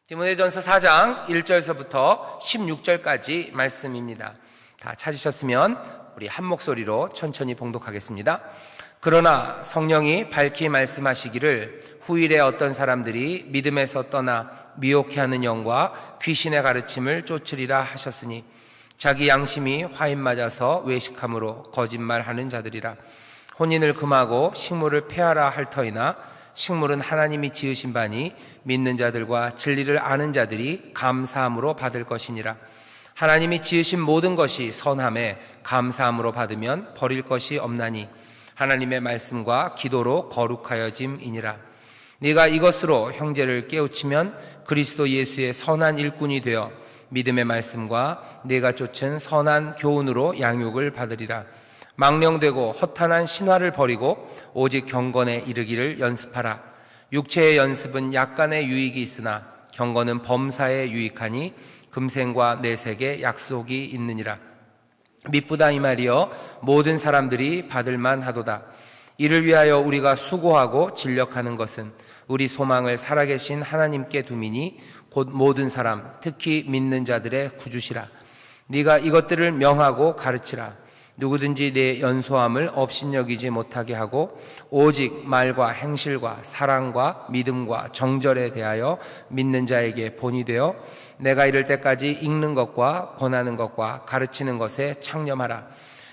디모데전서 4장 1절서부터 16절까지 말씀입니다. 다 찾으셨으면 우리 한 목소리로 천천히 봉독하겠습니다. 그러나 성령이 밝히 말씀하시기를 후일에 어떤 사람들이 믿음에서 떠나 미혹해하는 영과 귀신의 가르침을 쫓으리라 하셨으니 자기 양심이 화인 맞아서 외식함으로 거짓말하는 자들이라. 혼인을 금하고 식물을 폐하라 할 터이나 식물은 하나님이 지으신 바니 믿는 자들과 진리를 아는 자들이 감사함으로 받을 것이니라. 하나님이 지으신 모든 것이 선함에 감사함으로 받으면 버릴 것이 없나니 하나님의 말씀과 기도로 거룩하여짐이니라. 네가 이것으로 형제를 깨우치면 그리스도 예수의 선한 일꾼이 되어 믿음의 말씀과 네가 쫓은 선한 교훈으로 양육을 받으리라. 망령되고 허탄한 신화를 버리고 오직 경건에 이르기를 연습하라. 육체의 연습은 약간의 유익이 있으나 경건은 범사에 유익하니 금생과 내색에 약속이 있느니라. 미쁘다 이 말이여 모든 사람들이 받을만 하도다. 이를 위하여 우리가 수고하고 진력하는 것은 우리 소망을 살아계신 하나님께 두미니 곧 모든 사람 특히 믿는 자들의 구주시라. 네가 이것들을 명하고 가르치라. 누구든지 내 연소함을 업신여기지 못하게 하고 오직 말과 행실과 사랑과 믿음과 정절에 대하여 믿는 자에게 본이 되어 내가 이를 때까지 읽는 것과 권하는 것과 가르치는 것에 창념하라.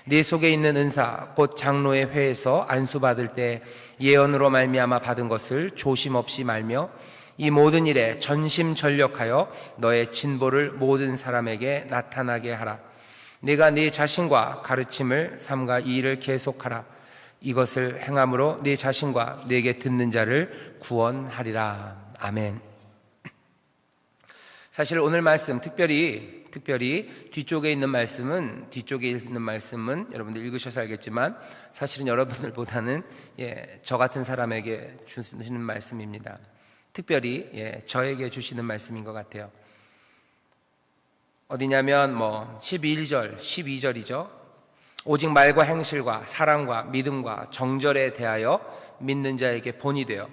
네 속에 있는 은사 곧 장로의 회에서 안수받을 때 예언으로 말미암아 받은 것을 조심 없이 말며 이 모든 일에 전심전력하여 너의 진보를 모든 사람에게 나타나게 하라. 네가 네 자신과 가르침을 삼가 이 일을 계속하라. 이것을 행함으로 네 자신과 네게 듣는 자를 구원하리라. 아멘. 사실 오늘 말씀 특별히 뒤쪽에 있는 말씀은 여러분들 읽으셔서 알겠지만 사실은 여러분들보다는 저 같은 사람에게 주시는 말씀입니다. 특별히 저에게 주시는 말씀인 것 같아요. 어디냐면 11절, 12절이죠. 오직 말과 행실과 사랑과 믿음과 정절에 대하여 믿는 자에게 본이 되어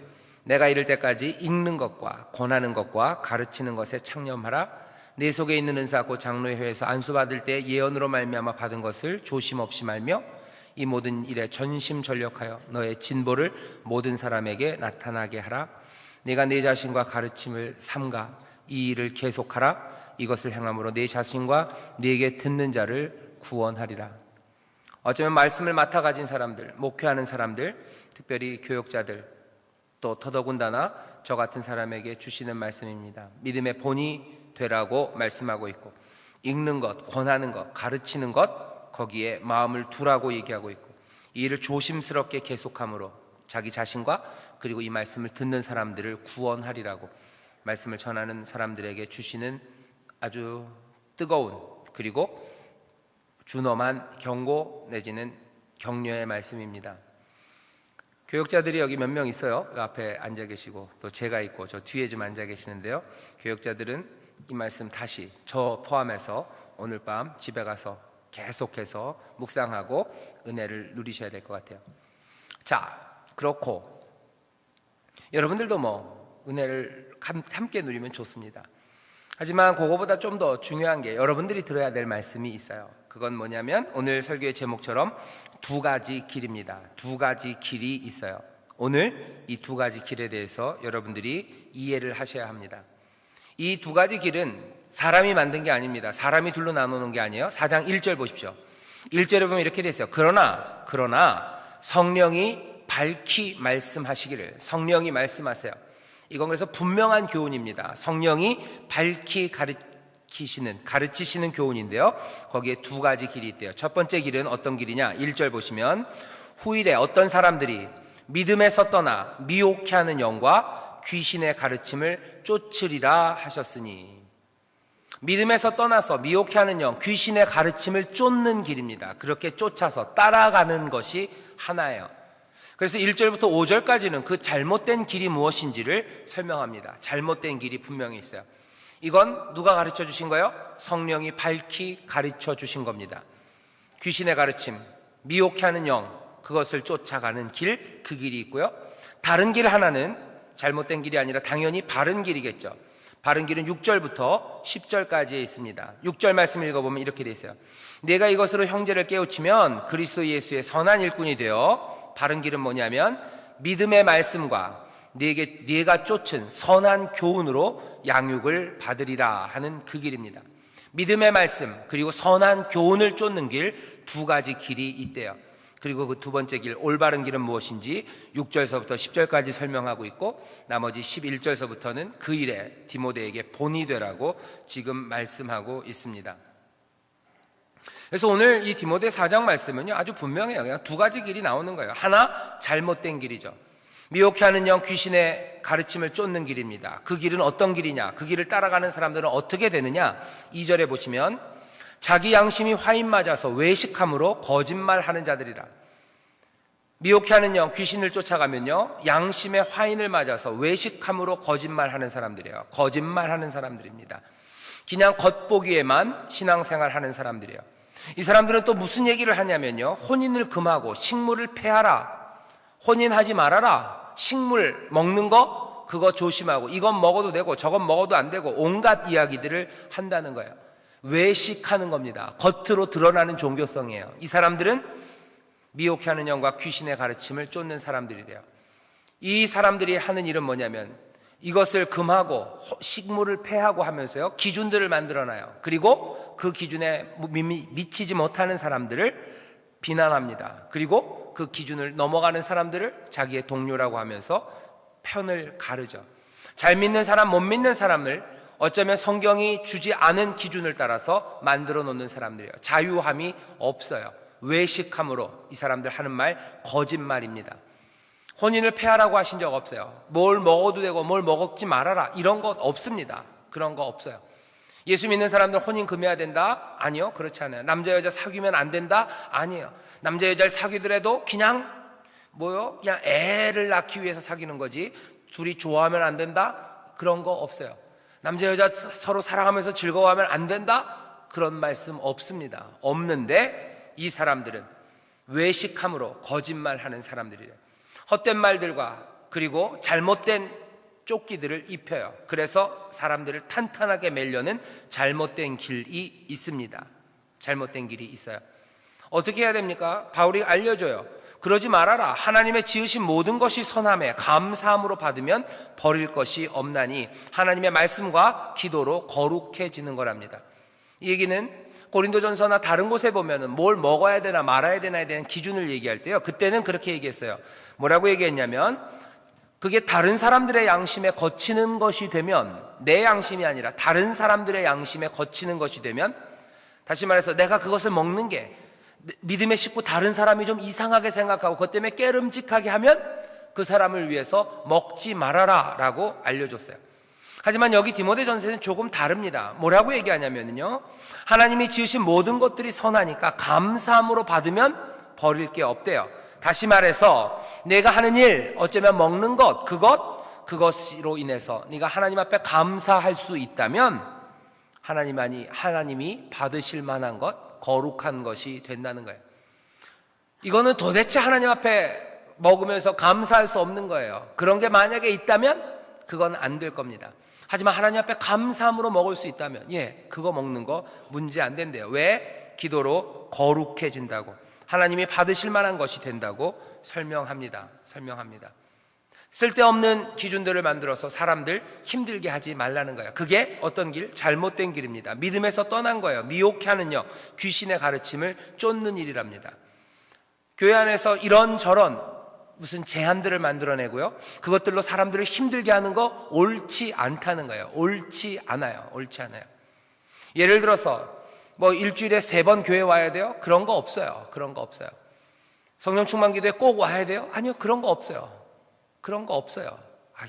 내가 이를 때까지 읽는 것과 권하는 것과 가르치는 것에 창념하라. 내 속에 있는 은사 곧 장로의 회에서 안수받을 때 예언으로 말미암아 받은 것을 조심 없이 말며 이 모든 일에 전심전력하여 너의 진보를 모든 사람에게 나타나게 하라. 네가 네 자신과 가르침을 삼가 이 일을 계속하라. 이것을 행함으로 네 자신과 네게 듣는 자를 구원하리라. 어쩌면 말씀을 맡아 가진 사람들, 목회하는 사람들, 특별히 교역자들, 또 더더군다나 저 같은 사람에게 주시는 말씀입니다. 믿음의 본이 되라고 말씀하고 있고 읽는 것, 권하는 것, 가르치는 것 거기에 마음을 두라고 얘기하고 있고 이 일을 조심스럽게 계속함으로 자기 자신과 그리고 이 말씀을 듣는 사람들을 구원하리라고 말씀을 전하는 사람들에게 주시는 아주 뜨거운 그리고 준엄한 경고 내지는 격려의 말씀입니다. 교역자들이 여기 몇 명 있어요. 그 앞에 앉아 계시고 또 제가 있고 저 뒤에 좀 앉아 계시는데요. 교역자들은 이 말씀 다시 저 포함해서 오늘 밤 집에 가서 계속해서 묵상하고 은혜를 누리셔야 될 것 같아요. 자, 그렇고 여러분들도 은혜를 함께 누리면 좋습니다. 하지만 그거보다 좀 더 중요한 게 여러분들이 들어야 될 말씀이 있어요. 그건 뭐냐면 오늘 설교의 제목처럼 두 가지 길입니다. 두 가지 길이 있어요. 오늘 이 두 가지 길에 대해서 여러분들이 이해를 하셔야 합니다. 이 두 가지 길은 사람이 만든 게 아닙니다. 사람이 둘로 나누는 게 아니에요. 4장 1절 보십시오. 1절에 보면 이렇게 돼 있어요. 그러나 성령이 밝히 말씀하시기를. 성령이 말씀하세요. 이건 그래서 분명한 교훈입니다. 성령이 밝히 가르치시는 교훈인데요. 거기에 두 가지 길이 있대요. 첫 번째 길은 어떤 길이냐? 1절 보시면 후일에 어떤 사람들이 믿음에서 떠나 미혹해하는 영과 귀신의 가르침을 쫓으리라 하셨으니 믿음에서 떠나서 미혹해하는 영, 귀신의 가르침을 쫓는 길입니다. 그렇게 쫓아서 따라가는 것이 하나예요. 그래서 1절부터 5절까지는 그 잘못된 길이 무엇인지를 설명합니다. 잘못된 길이 분명히 있어요. 이건 누가 가르쳐 주신 거예요? 성령이 밝히 가르쳐 주신 겁니다. 귀신의 가르침, 미혹해하는 영, 그것을 쫓아가는 길, 그 길이 있고요. 다른 길 하나는 잘못된 길이 아니라 당연히 바른 길이겠죠. 바른 길은 6절부터 10절까지에 있습니다. 6절 말씀 읽어보면 이렇게 돼 있어요. 내가 이것으로 형제를 깨우치면 그리스도 예수의 선한 일꾼이 되어, 바른 길은 뭐냐면 믿음의 말씀과 네가 쫓은 선한 교훈으로 양육을 받으리라 하는 그 길입니다. 믿음의 말씀 그리고 선한 교훈을 쫓는 길, 두 가지 길이 있대요. 그리고 그 두 번째 길, 올바른 길은 무엇인지 6절서부터 10절까지 설명하고 있고, 나머지 11절서부터는 그 일에 디모데에게 본이 되라고 지금 말씀하고 있습니다. 그래서 오늘 이 디모데 4장 말씀은요, 아주 분명해요. 그냥 두 가지 길이 나오는 거예요. 하나, 잘못된 길이죠. 미혹해 하는 영, 귀신의 가르침을 쫓는 길입니다. 그 길은 어떤 길이냐? 그 길을 따라가는 사람들은 어떻게 되느냐? 2절에 보시면 자기 양심이 화인 맞아서 외식함으로 거짓말하는 자들이라. 미혹해 하는 영, 귀신을 쫓아가면요, 양심의 화인을 맞아서 외식함으로 거짓말하는 사람들이에요. 거짓말하는 사람들입니다. 그냥 겉보기에만 신앙생활하는 사람들이에요. 이 사람들은 또 무슨 얘기를 하냐면요, 혼인을 금하고 식물을 폐하라, 혼인하지 말아라, 식물 먹는 거 그거 조심하고, 이건 먹어도 되고 저건 먹어도 안 되고, 온갖 이야기들을 한다는 거예요. 외식하는 겁니다. 겉으로 드러나는 종교성이에요. 이 사람들은 미혹해 하는 영과 귀신의 가르침을 쫓는 사람들이래요. 이 사람들이 하는 일은 뭐냐면 이것을 금하고 식물을 폐하고 하면서요, 기준들을 만들어놔요. 그리고 그 기준에 미치지 못하는 사람들을 비난합니다. 그리고 그 기준을 넘어가는 사람들을 자기의 동료라고 하면서 편을 가르죠. 잘 믿는 사람, 못 믿는 사람을 어쩌면 성경이 주지 않은 기준을 따라서 만들어 놓는 사람들이에요. 자유함이 없어요. 외식함으로 이 사람들 하는 말 거짓말입니다. 혼인을 폐하라고 하신 적 없어요. 뭘 먹어도 되고 뭘 먹지 말아라, 이런 것 없습니다. 그런 거 없어요. 예수 믿는 사람들 혼인 금해야 된다? 아니요, 그렇지 않아요. 남자 여자 사귀면 안 된다? 아니에요. 남자 여자를 사귀더라도 그냥 그냥 애를 낳기 위해서 사귀는 거지 둘이 좋아하면 안 된다? 그런 거 없어요. 남자 여자 서로 사랑하면서 즐거워하면 안 된다? 그런 말씀 없습니다. 없는데 이 사람들은 외식함으로 거짓말하는 사람들이에요. 헛된 말들과 그리고 잘못된 조끼들을 입혀요. 그래서 사람들을 탄탄하게 매려는 잘못된 길이 있습니다. 잘못된 길이 있어요. 어떻게 해야 됩니까? 바울이 알려줘요. 그러지 말아라. 하나님의 지으신 모든 것이 선함에 감사함으로 받으면 버릴 것이 없나니, 하나님의 말씀과 기도로 거룩해지는 거랍니다. 이 얘기는 고린도전서나 다른 곳에 보면은 뭘 먹어야 되나 말아야 되나에 대한 기준을 얘기할 때요, 그때는 그렇게 얘기했어요. 뭐라고 얘기했냐면, 그게 다른 사람들의 양심에 거치는 것이 되면, 내 양심이 아니라 다른 사람들의 양심에 거치는 것이 되면, 다시 말해서 내가 그것을 먹는 게 믿음의 식구 다른 사람이 좀 이상하게 생각하고 그것 때문에 깨름직하게 하면 그 사람을 위해서 먹지 말아라 라고 알려줬어요. 하지만 여기 디모데전서는 조금 다릅니다. 뭐라고 얘기하냐면요, 하나님이 지으신 모든 것들이 선하니까 감사함으로 받으면 버릴 게 없대요. 다시 말해서 내가 하는 일, 어쩌면 먹는 것, 그것으로 인해서 네가 하나님 앞에 감사할 수 있다면 하나님이 받으실 만한 것, 거룩한 것이 된다는 거예요. 이거는 도대체 하나님 앞에 먹으면서 감사할 수 없는 거예요. 그런 게 만약에 있다면 그건 안 될 겁니다. 하지만 하나님 앞에 감사함으로 먹을 수 있다면 그거 먹는 거 문제 안 된대요. 왜? 기도로 거룩해진다고, 하나님이 받으실 만한 것이 된다고 설명합니다. 쓸데없는 기준들을 만들어서 사람들 힘들게 하지 말라는 거예요. 그게 어떤 길? 잘못된 길입니다. 믿음에서 떠난 거예요. 미혹해 하는 영, 귀신의 가르침을 쫓는 일이랍니다. 교회 안에서 이런저런 무슨 제한들을 만들어내고요, 그것들로 사람들을 힘들게 하는 거 옳지 않다는 거예요. 옳지 않아요. 예를 들어서 일주일에 3번 교회 와야 돼요? 그런 거 없어요. 성령 충만 기도에 꼭 와야 돼요? 아니요, 그런 거 없어요.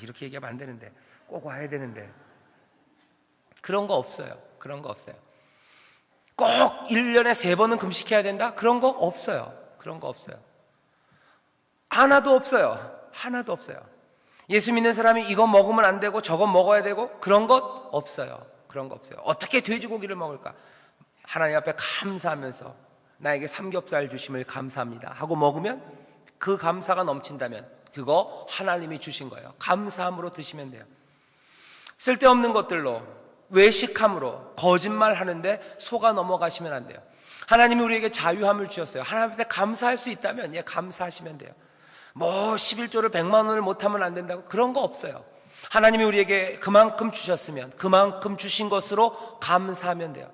이렇게 얘기하면 안 되는데, 꼭 와야 되는데. 그런 거 없어요. 꼭 1년에 3번은 금식해야 된다? 그런 거 없어요. 하나도 없어요. 예수 믿는 사람이 이거 먹으면 안 되고 저거 먹어야 되고 그런 것 없어요. 어떻게 돼지고기를 먹을까? 하나님 앞에 감사하면서 나에게 삼겹살 주심을 감사합니다 하고 먹으면, 그 감사가 넘친다면 그거 하나님이 주신 거예요. 감사함으로 드시면 돼요. 쓸데없는 것들로, 외식함으로, 거짓말하는데 속아 넘어가시면 안 돼요. 하나님이 우리에게 자유함을 주셨어요. 하나님한테 감사할 수 있다면 감사하시면 돼요. 뭐 11조를 100만 원을 못하면 안 된다고 그런 거 없어요. 하나님이 우리에게 그만큼 주셨으면 그만큼 주신 것으로 감사하면 돼요.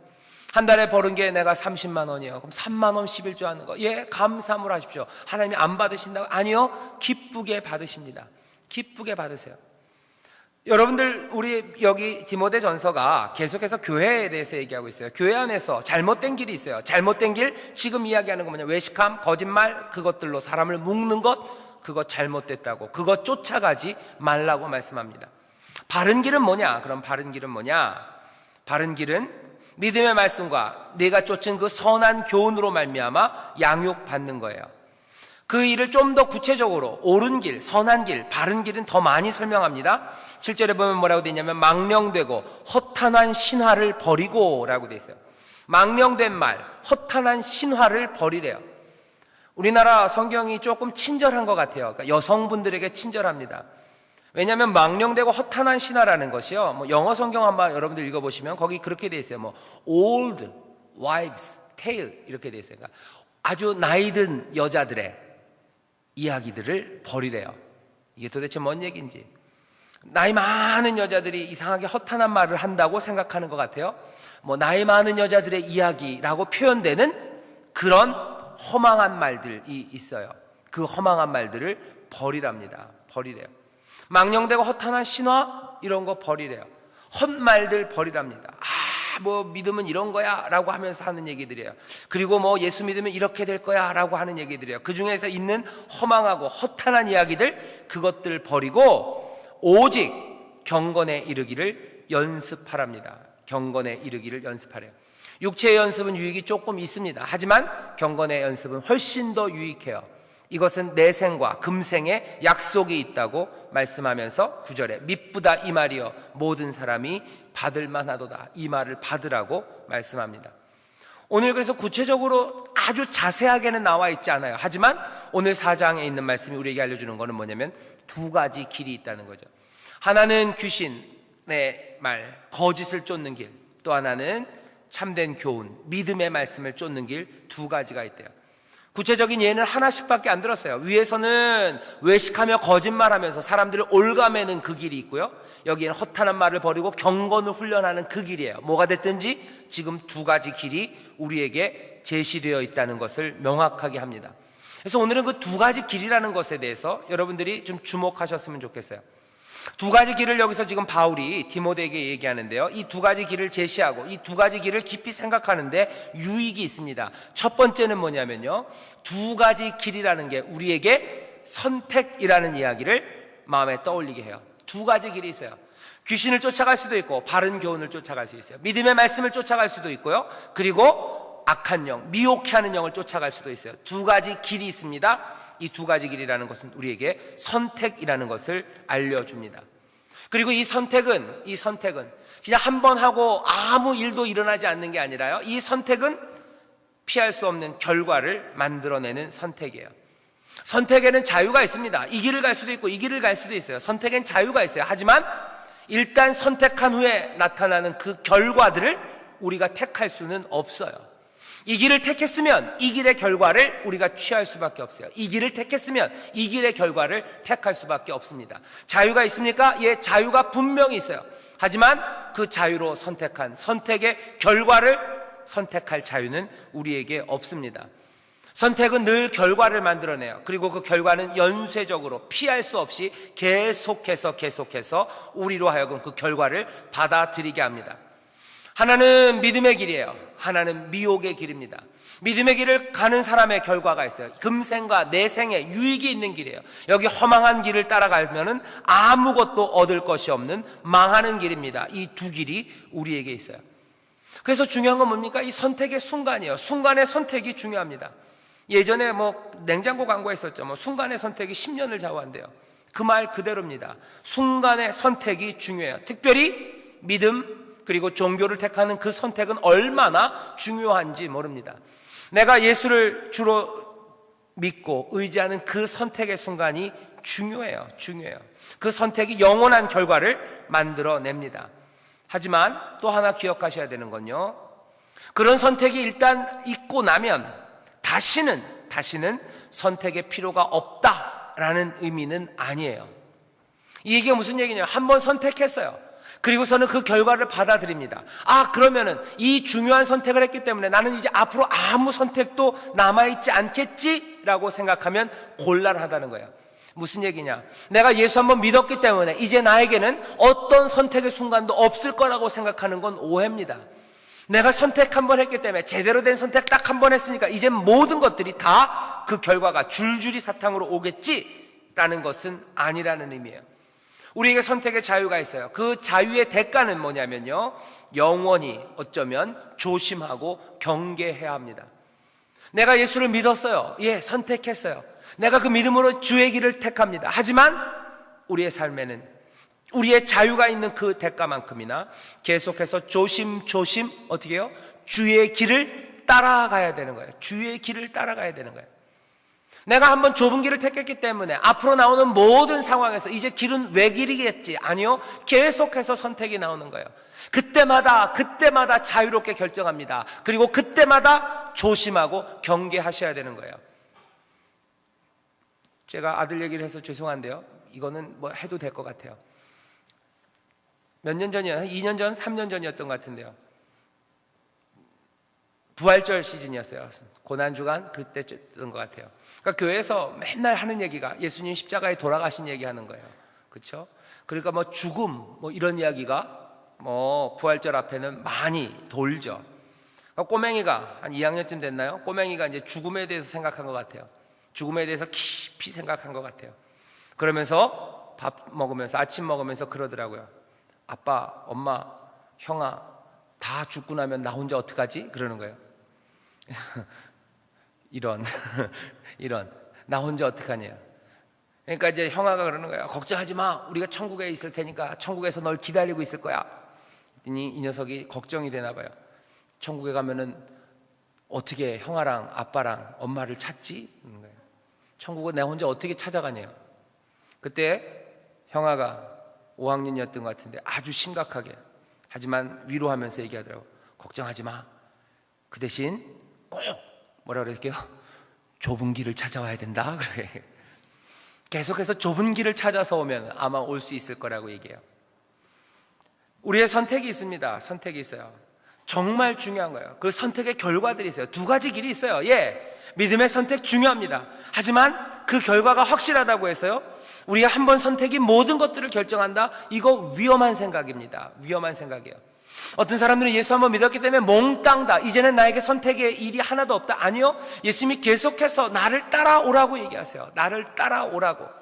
한 달에 버는 게 내가 30만 원이요. 그럼 3만 원 11조 하는 거. 감사함으로 하십시오. 하나님이 안 받으신다고? 아니요. 기쁘게 받으십니다. 기쁘게 받으세요. 여러분들, 우리 여기 디모데전서가 계속해서 교회에 대해서 얘기하고 있어요. 교회 안에서 잘못된 길이 있어요. 잘못된 길, 지금 이야기하는 건 뭐냐? 외식함, 거짓말, 그것들로 사람을 묶는 것, 그것 잘못됐다고, 그것 쫓아가지 말라고 말씀합니다. 바른 길은 뭐냐? 그럼 바른 길은 뭐냐? 바른 길은 믿음의 말씀과 내가 쫓은 그 선한 교훈으로 말미암아 양육받는 거예요. 그 일을 좀 더 구체적으로 옳은 길, 선한 길, 바른 길은 더 많이 설명합니다. 7절에 보면 뭐라고 되어 있냐면 망령되고 허탄한 신화를 버리고 라고 되어 있어요. 망령된 말, 허탄한 신화를 버리래요. 우리나라 성경이 조금 친절한 것 같아요. 그러니까 여성분들에게 친절합니다. 왜냐하면 망령되고 허탄한 신화라는 것이요, 뭐 영어 성경 한번 여러분들 읽어보시면 거기 그렇게 되어 있어요. 뭐 old wives tale 이렇게 되어 있어요. 그러니까 아주 나이든 여자들의 이야기들을 버리래요. 이게 도대체 뭔 얘기인지. 나이 많은 여자들이 이상하게 허탄한 말을 한다고 생각하는 것 같아요. 뭐 나이 많은 여자들의 이야기라고 표현되는 그런 허망한 말들이 있어요. 그 허망한 말들을 버리랍니다. 버리래요. 망령되고 허탄한 신화 이런 거 버리래요. 헛말들 버리랍니다. 뭐 믿음은 이런 거야 라고 하면서 하는 얘기들이에요. 그리고 뭐 예수 믿으면 이렇게 될 거야 라고 하는 얘기들이에요. 그 중에서 있는 허망하고 허탄한 이야기들, 그것들 버리고 오직 경건에 이르기를 연습하랍니다. 경건에 이르기를 연습하래요. 육체의 연습은 유익이 조금 있습니다. 하지만 경건의 연습은 훨씬 더 유익해요. 이것은 내생과 금생의 약속이 있다고 말씀하면서 9절에 미쁘다 이 말이여 모든 사람이 받을 만하도다, 이 말을 받으라고 말씀합니다. 오늘 그래서 구체적으로 아주 자세하게는 나와 있지 않아요. 하지만 오늘 4장에 있는 말씀이 우리에게 알려주는 것은 뭐냐면 두 가지 길이 있다는 거죠. 하나는 귀신의 말, 거짓을 쫓는 길, 또 하나는 참된 교훈, 믿음의 말씀을 쫓는 길, 두 가지가 있대요. 구체적인 예는 하나씩밖에 안 들었어요. 위에서는 외식하며 거짓말하면서 사람들을 올가매는 그 길이 있고요, 여기에는 허탄한 말을 버리고 경건을 훈련하는 그 길이에요. 뭐가 됐든지 지금 두 가지 길이 우리에게 제시되어 있다는 것을 명확하게 합니다. 그래서 오늘은 그 두 가지 길이라는 것에 대해서 여러분들이 좀 주목하셨으면 좋겠어요. 두 가지 길을 여기서 지금 바울이 디모데에게 얘기하는데요, 이 두 가지 길을 제시하고 이 두 가지 길을 깊이 생각하는데 유익이 있습니다. 첫 번째는 뭐냐면요, 두 가지 길이라는 게 우리에게 선택이라는 이야기를 마음에 떠올리게 해요. 두 가지 길이 있어요. 귀신을 쫓아갈 수도 있고 바른 교훈을 쫓아갈 수 있어요. 믿음의 말씀을 쫓아갈 수도 있고요, 그리고 악한 영, 미혹해 하는 영을 쫓아갈 수도 있어요. 두 가지 길이 있습니다. 이 두 가지 길이라는 것은 우리에게 선택이라는 것을 알려줍니다. 그리고 이 선택은 그냥 한 번 하고 아무 일도 일어나지 않는 게 아니라요, 이 선택은 피할 수 없는 결과를 만들어내는 선택이에요. 선택에는 자유가 있습니다. 이 길을 갈 수도 있고 이 길을 갈 수도 있어요. 선택엔 자유가 있어요. 하지만 일단 선택한 후에 나타나는 그 결과들을 우리가 택할 수는 없어요. 이 길을 택했으면 이 길의 결과를 우리가 취할 수밖에 없어요. 이 길을 택했으면 이 길의 결과를 택할 수밖에 없습니다. 자유가 있습니까? 예, 자유가 분명히 있어요. 하지만 그 자유로 선택한 선택의 결과를 선택할 자유는 우리에게 없습니다. 선택은 늘 결과를 만들어내요. 그리고 그 결과는 연쇄적으로 피할 수 없이 계속해서 우리로 하여금 그 결과를 받아들이게 합니다. 하나는 믿음의 길이에요. 하나는 미혹의 길입니다. 믿음의 길을 가는 사람의 결과가 있어요. 금생과 내생에 유익이 있는 길이에요. 여기 허망한 길을 따라가면은 아무것도 얻을 것이 없는 망하는 길입니다. 이 두 길이 우리에게 있어요. 그래서 중요한 건 뭡니까? 이 선택의 순간이에요. 순간의 선택이 중요합니다. 예전에 뭐 냉장고 광고 했었죠. 뭐 순간의 선택이 10년을 좌우한대요. 그 말 그대로입니다. 순간의 선택이 중요해요. 특별히 믿음 그리고 종교를 택하는 그 선택은 얼마나 중요한지 모릅니다. 내가 예수를 주로 믿고 의지하는 그 선택의 순간이 중요해요. 그 선택이 영원한 결과를 만들어냅니다. 하지만 또 하나 기억하셔야 되는 건요, 그런 선택이 일단 있고 나면 다시는 선택의 필요가 없다라는 의미는 아니에요. 이 얘기가 무슨 얘기냐면, 한번 선택했어요. 그리고서는 그 결과를 받아들입니다. 그러면은 이 중요한 선택을 했기 때문에 나는 이제 앞으로 아무 선택도 남아있지 않겠지라고 생각하면 곤란하다는 거예요. 무슨 얘기냐? 내가 예수 한번 믿었기 때문에 이제 나에게는 어떤 선택의 순간도 없을 거라고 생각하는 건 오해입니다. 내가 선택 한번 했기 때문에, 제대로 된 선택 딱 한 번 했으니까 이제 모든 것들이 다 그 결과가 줄줄이 사탕으로 오겠지라는 것은 아니라는 의미예요. 우리에게 선택의 자유가 있어요. 그 자유의 대가는 뭐냐면요, 영원히 어쩌면 조심하고 경계해야 합니다. 내가 예수를 믿었어요. 선택했어요. 내가 그 믿음으로 주의 길을 택합니다. 하지만 우리의 삶에는 우리의 자유가 있는 그 대가만큼이나 계속해서 조심조심 어떻게 해요? 주의 길을 따라가야 되는 거예요. 주의 길을 따라가야 되는 거예요. 내가 한번 좁은 길을 택했기 때문에 앞으로 나오는 모든 상황에서 이제 길은 외길이겠지. 아니요. 계속해서 선택이 나오는 거예요. 그때마다 자유롭게 결정합니다. 그리고 그때마다 조심하고 경계하셔야 되는 거예요. 제가 아들 얘기를 해서 죄송한데요, 이거는 뭐 해도 될 것 같아요. 몇 년 전이야, 2년 전, 3년 전이었던 것 같은데요, 부활절 시즌이었어요. 고난주간 그때였던 것 같아요. 그러니까 교회에서 맨날 하는 얘기가 예수님 십자가에 돌아가신 얘기하는 거예요. 그렇죠? 그러니까 뭐 죽음 뭐 이런 이야기가 뭐 부활절 앞에는 많이 돌죠. 그러니까 꼬맹이가 한 2학년쯤 됐나요? 꼬맹이가 이제 죽음에 대해서 생각한 것 같아요. 죽음에 대해서 깊이 생각한 것 같아요. 그러면서 밥 먹으면서, 아침 먹으면서 그러더라고요. 아빠, 엄마, 형아, 다 죽고 나면 나 혼자 어떡하지? 그러는 거예요. 이런 나 혼자 어떡하냐. 그러니까 이제 형아가 그러는 거예요. 걱정하지 마, 우리가 천국에 있을 테니까 천국에서 널 기다리고 있을 거야. 이 녀석이 걱정이 되나 봐요. 천국에 가면은 어떻게 형아랑 아빠랑 엄마를 찾지? 그러는 거예요. 천국을 내 혼자 어떻게 찾아가냐요. 그때 형아가 5학년이었던 것 같은데 아주 심각하게, 하지만 위로하면서 얘기하더라고. 걱정하지 마, 그 대신 꼭 뭐라 그럴게요, 좁은 길을 찾아와야 된다. 그래. 계속해서 좁은 길을 찾아서 오면 아마 올 수 있을 거라고 얘기해요. 우리의 선택이 있습니다. 선택이 있어요. 정말 중요한 거예요. 그 선택의 결과들이 있어요. 두 가지 길이 있어요. 믿음의 선택 중요합니다. 하지만 그 결과가 확실하다고 해서요, 우리가 한 번 선택이 모든 것들을 결정한다? 이거 위험한 생각입니다. 위험한 생각이에요. 어떤 사람들은 예수 한번 믿었기 때문에 몽땅 이제는 나에게 선택의 일이 하나도 없다. 아니요, 예수님이 계속해서 나를 따라오라고 얘기하세요. 나를 따라오라고.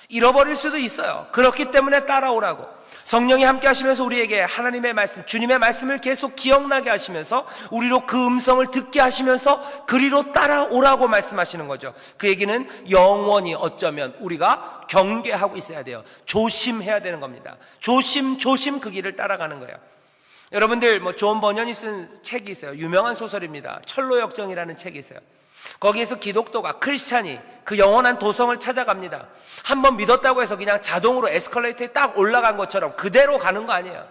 잃어버릴 수도 있어요. 그렇기 때문에 따라오라고. 성령이 함께 하시면서 우리에게 하나님의 말씀, 주님의 말씀을 계속 기억나게 하시면서 우리로 그 음성을 듣게 하시면서 그리로 따라오라고 말씀하시는 거죠. 그 얘기는 영원히 어쩌면 우리가 경계하고 있어야 돼요. 조심해야 되는 겁니다. 조심 그 길을 따라가는 거예요. 여러분들 존 버년이 쓴 책이 있어요. 유명한 소설입니다. 철로역정이라는 책이 있어요. 거기에서 기독교가, 크리스찬이 그 영원한 도성을 찾아갑니다. 한번 믿었다고 해서 그냥 자동으로 에스컬레이터에 딱 올라간 것처럼 그대로 가는 거 아니에요.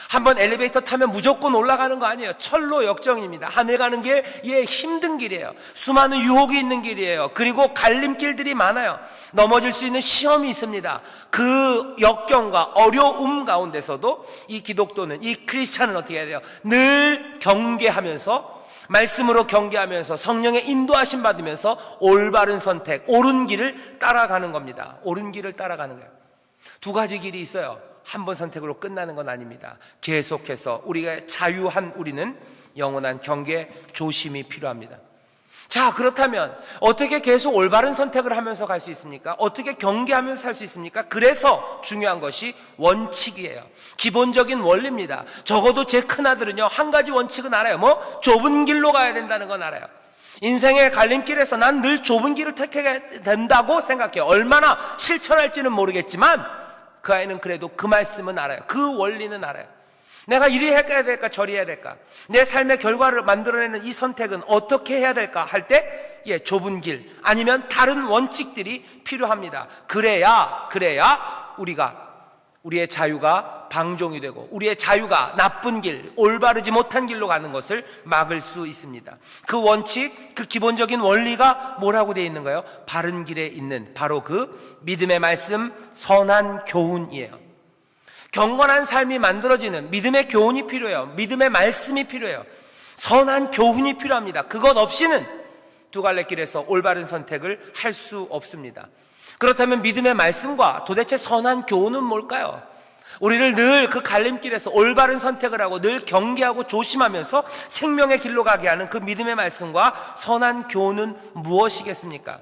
한번 엘리베이터 타면 무조건 올라가는 거 아니에요. 철로역정입니다. 하늘 가는 길, 힘든 길이에요. 수많은 유혹이 있는 길이에요. 그리고 갈림길들이 많아요. 넘어질 수 있는 시험이 있습니다. 그 역경과 어려움 가운데서도 이 기독교는, 이 크리스찬은 어떻게 해야 돼요? 늘 경계하면서, 말씀으로 경계하면서 성령의 인도하심 받으면서 올바른 선택, 옳은 길을 따라가는 겁니다. 옳은 길을 따라가는 거예요. 두 가지 길이 있어요. 한 번 선택으로 끝나는 건 아닙니다. 계속해서 우리가 자유한 우리는 영원한 경계, 조심이 필요합니다. 자, 그렇다면 어떻게 계속 올바른 선택을 하면서 갈 수 있습니까? 어떻게 경계하면서 살 수 있습니까? 그래서 중요한 것이 원칙이에요. 기본적인 원리입니다. 적어도 제 큰아들은요, 한 가지 원칙은 알아요. 좁은 길로 가야 된다는 건 알아요. 인생의 갈림길에서 난 늘 좁은 길을 택하게 된다고 생각해요. 얼마나 실천할지는 모르겠지만 그 아이는 그래도 그 말씀은 알아요. 그 원리는 알아요. 내가 이리 해야 될까 저리 해야 될까, 내 삶의 결과를 만들어내는 이 선택은 어떻게 해야 될까 할 때 좁은 길 아니면 다른 원칙들이 필요합니다. 그래야 우리가 우리의 자유가 방종이 되고 우리의 자유가 나쁜 길, 올바르지 못한 길로 가는 것을 막을 수 있습니다. 그 원칙, 그 기본적인 원리가 뭐라고 되어 있는가요? 바른 길에 있는 바로 그 믿음의 말씀, 선한 교훈이에요. 경건한 삶이 만들어지는 믿음의 교훈이 필요해요. 믿음의 말씀이 필요해요. 선한 교훈이 필요합니다. 그것 없이는 두 갈래 길에서 올바른 선택을 할 수 없습니다. 그렇다면 믿음의 말씀과 도대체 선한 교훈은 뭘까요? 우리를 늘 그 갈림길에서 올바른 선택을 하고 늘 경계하고 조심하면서 생명의 길로 가게 하는 그 믿음의 말씀과 선한 교훈은 무엇이겠습니까?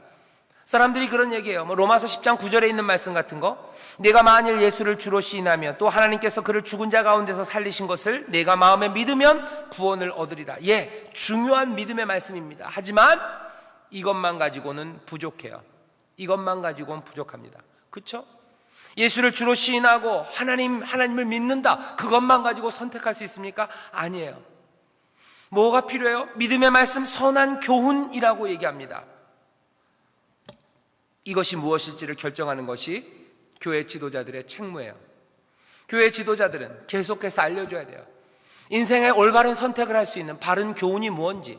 사람들이 그런 얘기해요. 로마서 10장 9절에 있는 말씀 같은 거, 내가 만일 예수를 주로 시인하며 또 하나님께서 그를 죽은 자 가운데서 살리신 것을 내가 마음에 믿으면 구원을 얻으리라. 예, 중요한 믿음의 말씀입니다. 하지만 이것만 가지고는 부족해요. 이것만 가지고는 부족합니다. 그렇죠? 예수를 주로 시인하고 하나님을 믿는다, 그것만 가지고 선택할 수 있습니까? 아니에요. 뭐가 필요해요? 믿음의 말씀, 선한 교훈이라고 얘기합니다. 이것이 무엇일지를 결정하는 것이 교회 지도자들의 책무예요. 교회 지도자들은 계속해서 알려줘야 돼요. 인생의 올바른 선택을 할 수 있는 바른 교훈이 무엇인지,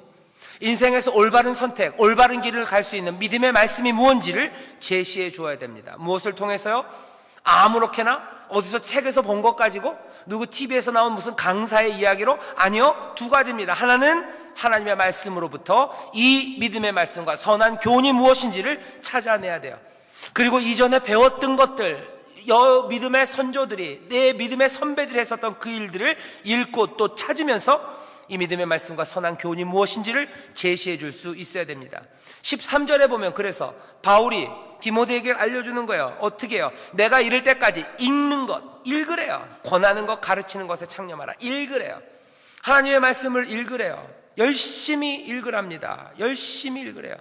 인생에서 올바른 선택, 올바른 길을 갈 수 있는 믿음의 말씀이 무엇인지를 제시해 줘야 됩니다. 무엇을 통해서요? 아무렇게나 어디서 책에서 본 것 가지고, 누구 TV에서 나온 무슨 강사의 이야기로? 아니요, 두 가지입니다. 하나는 하나님의 말씀으로부터 이 믿음의 말씀과 선한 교훈이 무엇인지를 찾아내야 돼요. 그리고 이전에 배웠던 것들, 믿음의 선조들이, 내 믿음의 선배들이 했었던 그 일들을 읽고 또 찾으면서 이 믿음의 말씀과 선한 교훈이 무엇인지를 제시해 줄 수 있어야 됩니다. 13절에 보면 그래서 바울이 디모데에게 알려주는 거예요. 어떻게 해요? 내가 이를 때까지 읽는 것, 읽으래요. 권하는 것, 가르치는 것에 창념하라. 읽으래요. 하나님의 말씀을 읽으래요. 열심히 읽으랍니다. 열심히 읽으래요.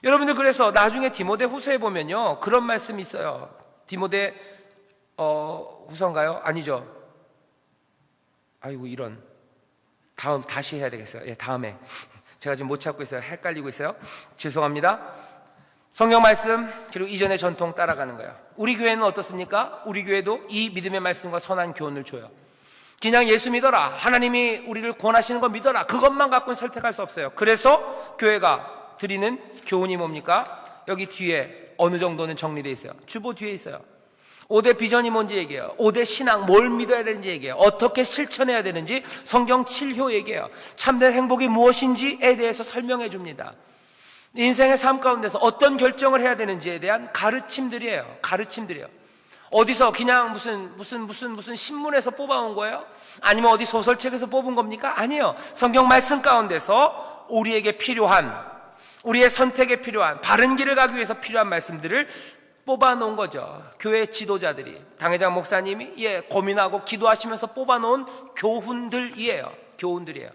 여러분들, 그래서 나중에 디모데 후서에 보면요, 그런 말씀이 있어요. 디모데 후서인가요? 아니죠. 아이고, 이런. 다시 해야 되겠어요. 예, 다음에. 제가 지금 못 찾고 있어요. 헷갈리고 있어요. 죄송합니다. 성경 말씀, 그리고 이전의 전통 따라가는 거예요. 우리 교회는 어떻습니까? 우리 교회도 이 믿음의 말씀과 선한 교훈을 줘요. 그냥 예수 믿어라, 하나님이 우리를 구원하시는 거 믿어라, 그것만 갖고는 설득할 수 없어요. 그래서 교회가 드리는 교훈이 뭡니까? 여기 뒤에 어느 정도는 정리되어 있어요. 주보 뒤에 있어요. 5대 비전이 뭔지 얘기해요. 5대 신앙, 뭘 믿어야 되는지 얘기해요. 어떻게 실천해야 되는지 성경 7효 얘기해요. 참된 행복이 무엇인지에 대해서 설명해 줍니다. 인생의 삶 가운데서 어떤 결정을 해야 되는지에 대한 가르침들이에요. 가르침들이에요. 어디서 그냥 무슨 신문에서 뽑아온 거예요? 아니면 어디 소설책에서 뽑은 겁니까? 아니에요. 성경 말씀 가운데서 우리에게 필요한, 우리의 선택에 필요한, 바른 길을 가기 위해서 필요한 말씀들을 뽑아놓은 거죠. 교회 지도자들이, 당회장 목사님이 고민하고 기도하시면서 뽑아놓은 교훈들이에요. 교훈들이에요.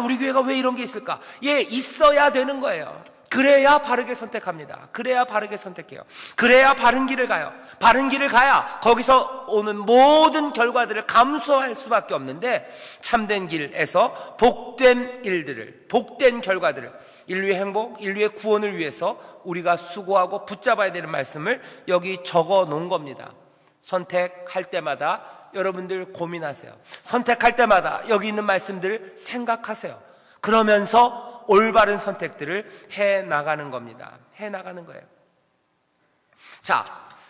우리 교회가 왜 이런 게 있을까? 있어야 되는 거예요. 그래야 바르게 선택합니다. 그래야 바르게 선택해요. 그래야 바른 길을 가요. 바른 길을 가야 거기서 오는 모든 결과들을 감수할 수밖에 없는데, 참된 길에서 복된 일들을, 복된 결과들을, 인류의 행복, 인류의 구원을 위해서 우리가 수고하고 붙잡아야 되는 말씀을 여기 적어 놓은 겁니다. 선택할 때마다 여러분들 고민하세요. 선택할 때마다 여기 있는 말씀들을 생각하세요. 그러면서 올바른 선택들을 해 나가는 겁니다. 해 나가는 거예요. 자,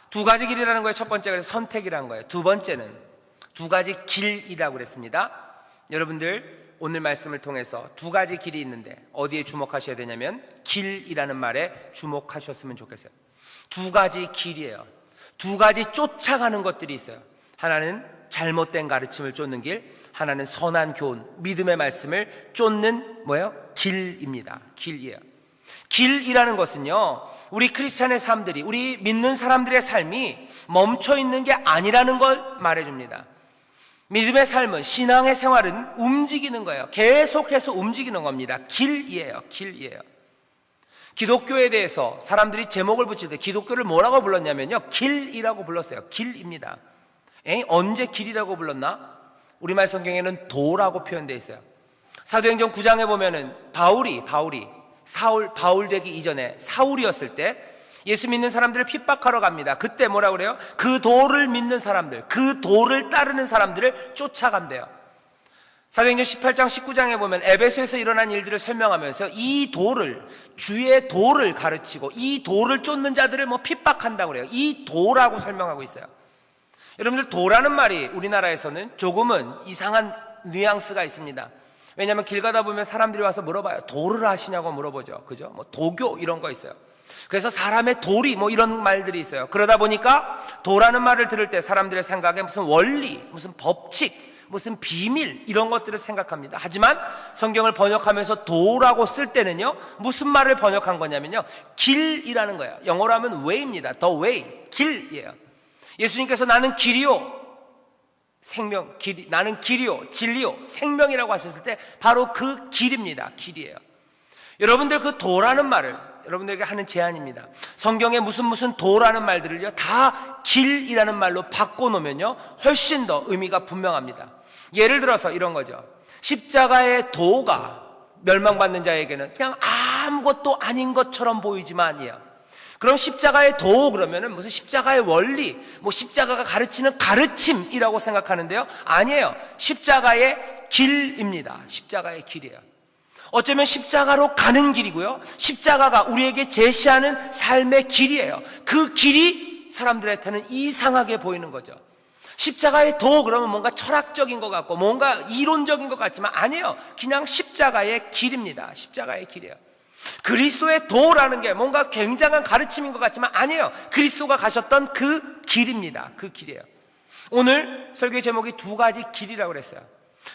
두 가지 길이라는 거예요. 첫 번째가 그래서 선택이라는 거예요. 두 번째는 두 가지 길이라고 그랬습니다. 여러분들, 오늘 말씀을 통해서 두 가지 길이 있는데 어디에 주목하셔야 되냐면 길이라는 말에 주목하셨으면 좋겠어요. 두 가지 길이에요. 두 가지 쫓아가는 것들이 있어요. 하나는 잘못된 가르침을 쫓는 길, 하나는 선한 교훈, 믿음의 말씀을 쫓는 길입니다. 길이에요. 길이라는 것은요, 우리 크리스찬의 삶들이, 우리 믿는 사람들의 삶이 멈춰 있는 게 아니라는 걸 말해줍니다. 믿음의 삶은, 신앙의 생활은 움직이는 거예요. 계속해서 움직이는 겁니다. 길이에요. 길이에요. 기독교에 대해서 사람들이 제목을 붙일 때 기독교를 뭐라고 불렀냐면요, 길이라고 불렀어요. 길입니다. 언제 길이라고 불렀나? 우리말 성경에는 도라고 표현되어 있어요. 사도행전 9장에 보면은 바울 되기 이전에 사울이었을 때 예수 믿는 사람들을 핍박하러 갑니다. 그때 뭐라고 그래요? 그 도를 믿는 사람들, 그 도를 따르는 사람들을 쫓아간대요. 사도행전 18장 19장에 보면 에베소에서 일어난 일들을 설명하면서 이 도를, 주의 도를 가르치고 이 도를 쫓는 자들을 핍박한다고 그래요. 이 도라고 설명하고 있어요. 여러분들, 도라는 말이 우리나라에서는 조금은 이상한 뉘앙스가 있습니다. 왜냐하면 길 가다 보면 사람들이 와서 물어봐요. 도를 아시냐고 물어보죠. 그죠? 도교 이런 거 있어요. 그래서 사람의 도리 이런 말들이 있어요. 그러다 보니까 도라는 말을 들을 때 사람들의 생각에 무슨 원리, 무슨 법칙, 무슨 비밀 이런 것들을 생각합니다. 하지만 성경을 번역하면서 도라고 쓸 때는요, 무슨 말을 번역한 거냐면요, 길이라는 거예요. 영어로 하면 way입니다. The way, 길이에요. 예수님께서 나는 길이요 생명, 길이, 나는 길이요 진리요 생명이라고 하셨을 때 바로 그 길입니다. 길이에요. 여러분들, 그 도라는 말을 여러분들에게 하는 제안입니다. 성경에 무슨 도라는 말들을요 다 길이라는 말로 바꿔놓으면요 훨씬 더 의미가 분명합니다. 예를 들어서 이런 거죠. 십자가의 도가 멸망받는 자에게는 그냥 아무것도 아닌 것처럼 보이지만이에요. 그럼 십자가의 도 그러면은 무슨 십자가의 원리, 십자가가 가르치는 가르침이라고 생각하는데요, 아니에요. 십자가의 길입니다. 십자가의 길이에요. 어쩌면 십자가로 가는 길이고요, 십자가가 우리에게 제시하는 삶의 길이에요. 그 길이 사람들한테는 이상하게 보이는 거죠. 십자가의 도 그러면 뭔가 철학적인 것 같고 뭔가 이론적인 것 같지만 아니에요. 그냥 십자가의 길입니다. 십자가의 길이에요. 그리스도의 도라는 게 뭔가 굉장한 가르침인 것 같지만 아니에요. 그리스도가 가셨던 그 길입니다. 그 길이에요. 오늘 설교의 제목이 두 가지 길이라고 그랬어요.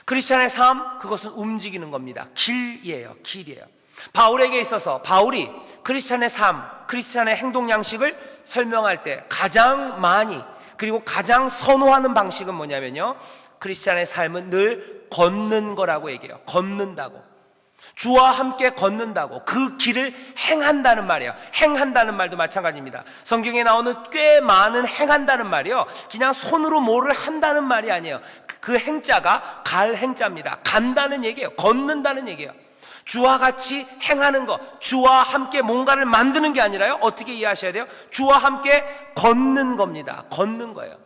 크리스찬의 삶, 그것은 움직이는 겁니다. 길이에요. 길이에요. 바울에게 있어서 바울이 크리스찬의 삶, 크리스찬의 행동 양식을 설명할 때 가장 많이 그리고 가장 선호하는 방식은 뭐냐면요, 크리스찬의 삶은 늘 걷는 거라고 얘기해요. 걷는다고. 주와 함께 걷는다고, 그 길을 행한다는 말이에요. 행한다는 말도 마찬가지입니다. 성경에 나오는 꽤 많은 행한다는 말이요, 그냥 손으로 뭐를 한다는 말이 아니에요. 그 행자가 갈 행자입니다. 간다는 얘기예요. 걷는다는 얘기예요. 주와 같이 행하는 것, 주와 함께 뭔가를 만드는 게 아니라요, 어떻게 이해하셔야 돼요? 주와 함께 걷는 겁니다. 걷는 거예요.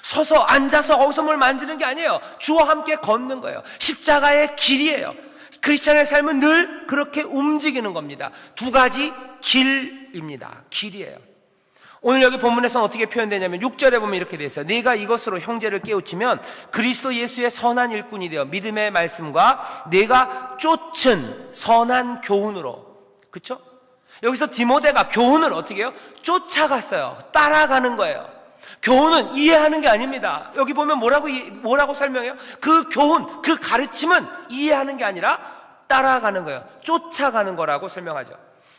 서서 앉아서 거기서 뭘 만지는 게 아니에요. 주와 함께 걷는 거예요. 십자가의 길이에요. 크리스찬의 삶은 늘 그렇게 움직이는 겁니다. 두 가지 길입니다. 길이에요. 오늘 여기 본문에서는 어떻게 표현되냐면 6절에 보면 이렇게 되어 있어요. 네가 이것으로 형제를 깨우치면 그리스도 예수의 선한 일꾼이 되어 믿음의 말씀과 네가 쫓은 선한 교훈으로, 그렇죠? 여기서 디모데가 교훈을 어떻게 해요? 쫓아갔어요. 따라가는 거예요. 교훈은 이해하는 게 아닙니다. 여기 보면 뭐라고 설명해요? 그 교훈, 그 가르침은 이해하는 게 아니라 따라가는 거예요. 쫓아가는 거라고 설명하죠.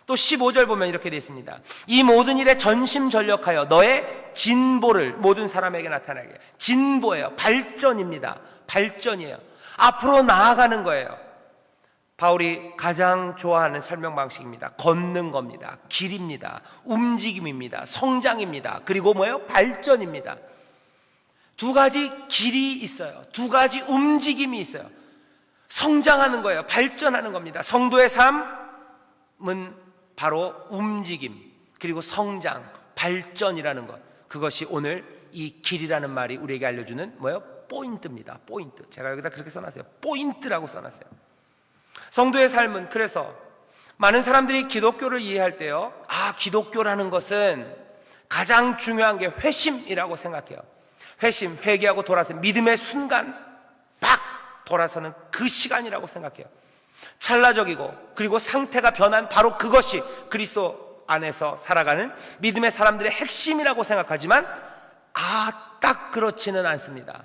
또 15절 보면 이렇게 되어 있습니다. 이 모든 일에 전심전력하여 너의 진보를 모든 사람에게 나타나게. 진보예요. 발전입니다. 발전이에요. 앞으로 나아가는 거예요. 바울이 가장 좋아하는 설명 방식입니다. 걷는 겁니다. 길입니다. 움직임입니다. 성장입니다. 그리고 뭐예요? 발전입니다. 두 가지 길이 있어요. 두 가지 움직임이 있어요. 성장하는 거예요. 발전하는 겁니다. 성도의 삶은 바로 움직임, 그리고 성장, 발전이라는 것, 그것이 오늘 이 길이라는 말이 우리에게 알려주는 뭐예요? 포인트입니다. 포인트. 제가 여기다 그렇게 써놨어요. 포인트라고 써놨어요. 성도의 삶은, 그래서 많은 사람들이 기독교를 이해할 때요, 기독교라는 것은 가장 중요한 게 회심이라고 생각해요. 회심, 회개하고 돌아서 믿음의 순간 팍 돌아서는 그 시간이라고 생각해요. 찰나적이고 그리고 상태가 변한 바로 그것이 그리스도 안에서 살아가는 믿음의 사람들의 핵심이라고 생각하지만 딱 그렇지는 않습니다.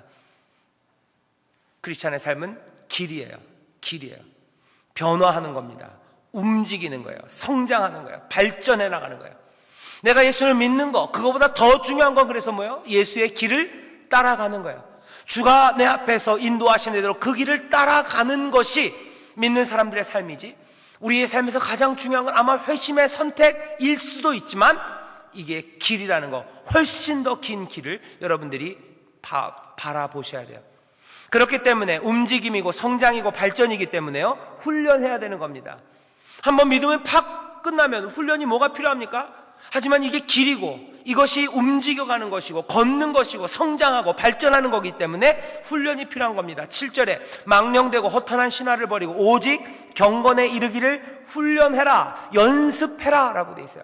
크리스찬의 삶은 길이에요. 길이에요. 변화하는 겁니다. 움직이는 거예요. 성장하는 거예요. 발전해 나가는 거예요. 내가 예수를 믿는 거, 그거보다 더 중요한 건 그래서 뭐예요? 예수의 길을 따라가는 거예요. 주가 내 앞에서 인도하시는 대로 그 길을 따라가는 것이 믿는 사람들의 삶이지, 우리의 삶에서 가장 중요한 건 아마 회심의 선택일 수도 있지만 이게 길이라는 거, 훨씬 더 긴 길을 여러분들이 바라보셔야 돼요. 그렇기 때문에 움직임이고 성장이고 발전이기 때문에요, 훈련해야 되는 겁니다. 한번 믿음을 팍 끝나면 훈련이 뭐가 필요합니까? 하지만 이게 길이고 이것이 움직여가는 것이고 걷는 것이고 성장하고 발전하는 거기 때문에 훈련이 필요한 겁니다. 7절에 망령되고 허탄한 신화를 버리고 오직 경건에 이르기를 훈련해라, 연습해라 라고 되어 있어요.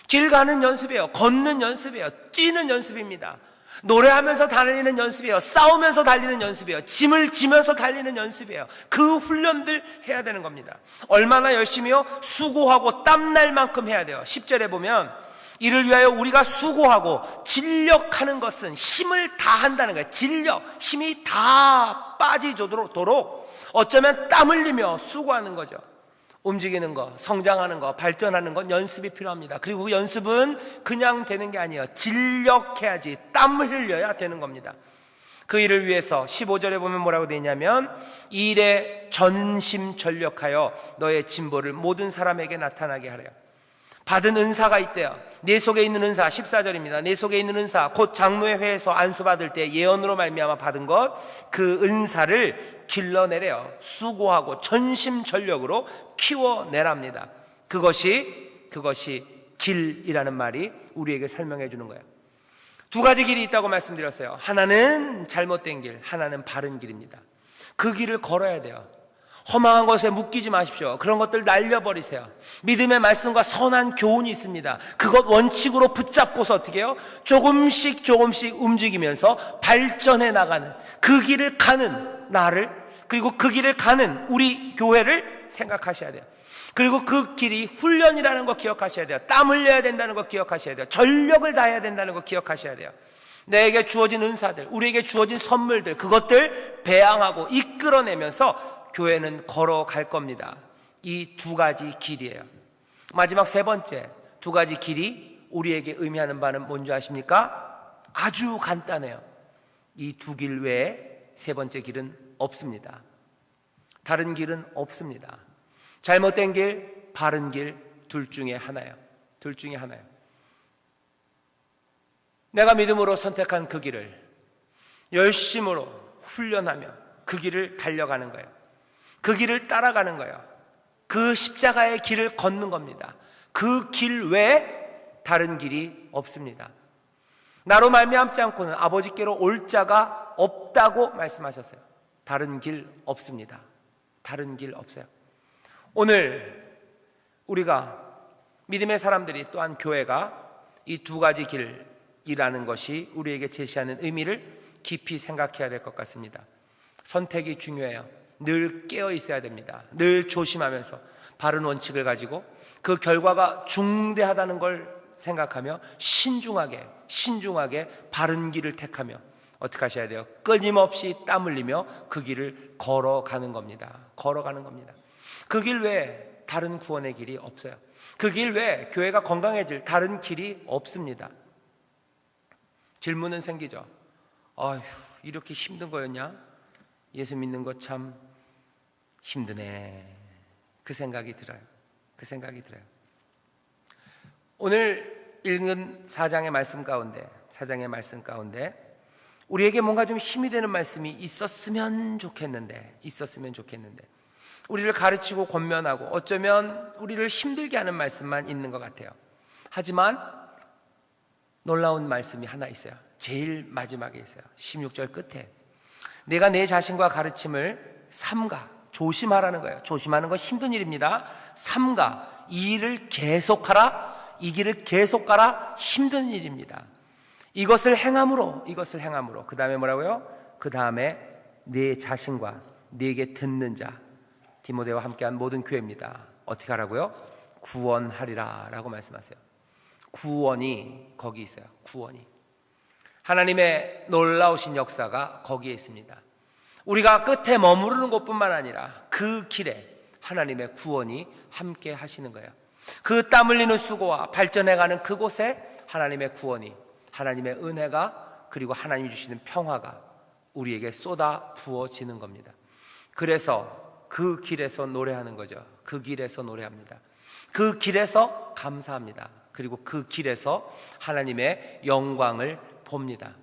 길 가는 연습이에요. 걷는 연습이에요. 뛰는 연습입니다. 노래하면서 달리는 연습이에요. 싸우면서 달리는 연습이에요. 짐을 지면서 달리는 연습이에요. 그 훈련들 해야 되는 겁니다. 얼마나 열심히요? 수고하고 땀날 만큼 해야 돼요. 10절에 보면 이를 위하여 우리가 수고하고 진력하는 것은 힘을 다한다는 거예요. 진력, 힘이 다 빠지도록 어쩌면 땀 흘리며 수고하는 거죠. 움직이는 거, 성장하는 거, 발전하는 건 연습이 필요합니다. 그리고 그 연습은 그냥 되는 게 아니에요. 진력해야지, 땀을 흘려야 되는 겁니다. 그 일을 위해서 15절에 보면 뭐라고 되어 있냐면 이 일에 전심전력하여 너의 진보를 모든 사람에게 나타나게 하래요. 받은 은사가 있대요. 내 속에 있는 은사, 14절입니다. 내 속에 있는 은사, 곧 장로의 회에서 안수받을 때 예언으로 말미암아 받은 것, 그 은사를 길러내래요. 수고하고 전심전력으로 키워내랍니다. 그것이 길이라는 말이 우리에게 설명해 주는 거예요. 두 가지 길이 있다고 말씀드렸어요. 하나는 잘못된 길, 하나는 바른 길입니다. 그 길을 걸어야 돼요. 허망한 것에 묶이지 마십시오. 그런 것들 날려버리세요. 믿음의 말씀과 선한 교훈이 있습니다. 그것 원칙으로 붙잡고서 어떻게 해요? 조금씩 움직이면서 발전해 나가는, 그 길을 가는 나를, 그리고 그 길을 가는 우리 교회를 생각하셔야 돼요. 그리고 그 길이 훈련이라는 거 기억하셔야 돼요. 땀 흘려야 된다는 거 기억하셔야 돼요. 전력을 다해야 된다는 거 기억하셔야 돼요. 내게 주어진 은사들, 우리에게 주어진 선물들, 그것들 배양하고 이끌어내면서 교회는 걸어갈 겁니다. 이 두 가지 길이에요. 마지막 세 번째, 두 가지 길이 우리에게 의미하는 바는 뭔지 아십니까? 아주 간단해요. 이 두 길 외에 세 번째 길은 없습니다. 다른 길은 없습니다. 잘못된 길, 바른 길, 둘 중에 하나예요. 둘 중에 하나예요. 내가 믿음으로 선택한 그 길을 열심으로 훈련하며 그 길을 달려가는 거예요. 그 길을 따라가는 거예요. 그 십자가의 길을 걷는 겁니다. 그 길 외에 다른 길이 없습니다. 나로 말미암지 않고는 아버지께로 올 자가 없다고 말씀하셨어요. 다른 길 없습니다. 다른 길 없어요. 오늘 우리가 믿음의 사람들이, 또한 교회가 이 두 가지 길이라는 것이 우리에게 제시하는 의미를 깊이 생각해야 될 것 같습니다. 선택이 중요해요. 늘 깨어 있어야 됩니다. 늘 조심하면서 바른 원칙을 가지고 그 결과가 중대하다는 걸 생각하며 신중하게 바른 길을 택하며 어떻게 하셔야 돼요? 끊임없이 땀 흘리며 그 길을 걸어가는 겁니다. 걸어가는 겁니다. 그 길 외에 다른 구원의 길이 없어요. 그 길 외에 교회가 건강해질 다른 길이 없습니다. 질문은 생기죠. 아휴, 이렇게 힘든 거였냐? 예수 믿는 거 참 힘드네. 그 생각이 들어요. 오늘 읽은 4장의 말씀 가운데 우리에게 뭔가 좀 힘이 되는 말씀이 있었으면 좋겠는데 우리를 가르치고 권면하고 어쩌면 우리를 힘들게 하는 말씀만 있는 것 같아요. 하지만 놀라운 말씀이 하나 있어요. 제일 마지막에 있어요. 16절 끝에 내가 내 자신과 가르침을 삼가, 조심하라는 거예요. 조심하는 건 힘든 일입니다. 삼가, 이 일을 계속하라, 이 길을 계속 가라, 힘든 일입니다. 이것을 행함으로 그 다음에 뭐라고요? 그 다음에 내 자신과 네게 듣는 자, 디모데와 함께한 모든 교회입니다. 어떻게 하라고요? 구원하리라 라고 말씀하세요. 구원이 거기 있어요. 구원이. 하나님의 놀라우신 역사가 거기에 있습니다. 우리가 끝에 머무르는 곳뿐만 아니라 그 길에 하나님의 구원이 함께 하시는 거예요. 그 땀 흘리는 수고와 발전해가는 그곳에 하나님의 구원이, 하나님의 은혜가, 그리고 하나님이 주시는 평화가 우리에게 쏟아 부어지는 겁니다. 그래서 그 길에서 노래하는 거죠. 그 길에서 노래합니다. 그 길에서 감사합니다. 그리고 그 길에서 하나님의 영광을 봅니다.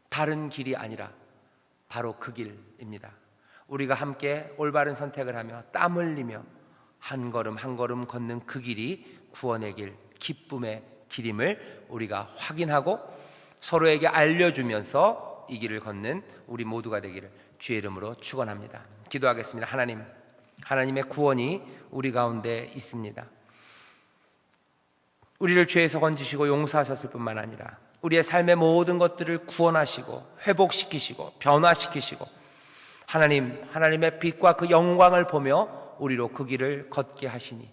다른 길이 아니라 바로 그 길입니다. 우리가 함께 올바른 선택을 하며 땀 흘리며 한 걸음 한 걸음 걷는 그 길이 구원의 길, 기쁨의 길임을 우리가 확인하고 서로에게 알려주면서 이 길을 걷는 우리 모두가 되기를 주의 이름으로 축원합니다. 기도하겠습니다. 하나님, 하나님의 구원이 우리 가운데 있습니다. 우리를 죄에서 건지시고 용서하셨을 뿐만 아니라 우리의 삶의 모든 것들을 구원하시고 회복시키시고 변화시키시고 하나님의 빛과 그 영광을 보며 우리로 그 길을 걷게 하시니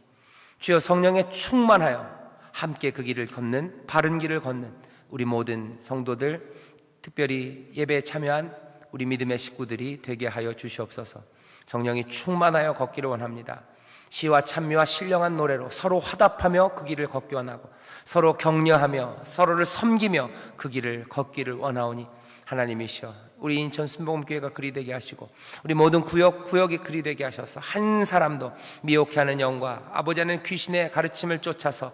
주여 성령에 충만하여 함께 그 길을 걷는 바른 길을 걷는 우리 모든 성도들, 특별히 예배에 참여한 우리 믿음의 식구들이 되게 하여 주시옵소서. 성령이 충만하여 걷기를 원합니다. 시와 찬미와 신령한 노래로 서로 화답하며 그 길을 걷기 원하고 서로 격려하며 서로를 섬기며 그 길을 걷기를 원하오니 하나님이시여 우리 인천 순복음교회가 그리 되게 하시고 우리 모든 구역이 그리 되게 하셔서 한 사람도 미혹해 하는 영과 아버지는 귀신의 가르침을 쫓아서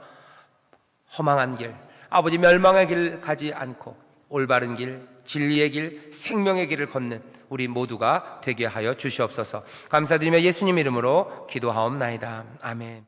허망한 길, 아버지 멸망의 길 가지 않고 올바른 길, 진리의 길, 생명의 길을 걷는 우리 모두가 되게 하여 주시옵소서. 감사드리며 예수님 이름으로 기도하옵나이다. 아멘.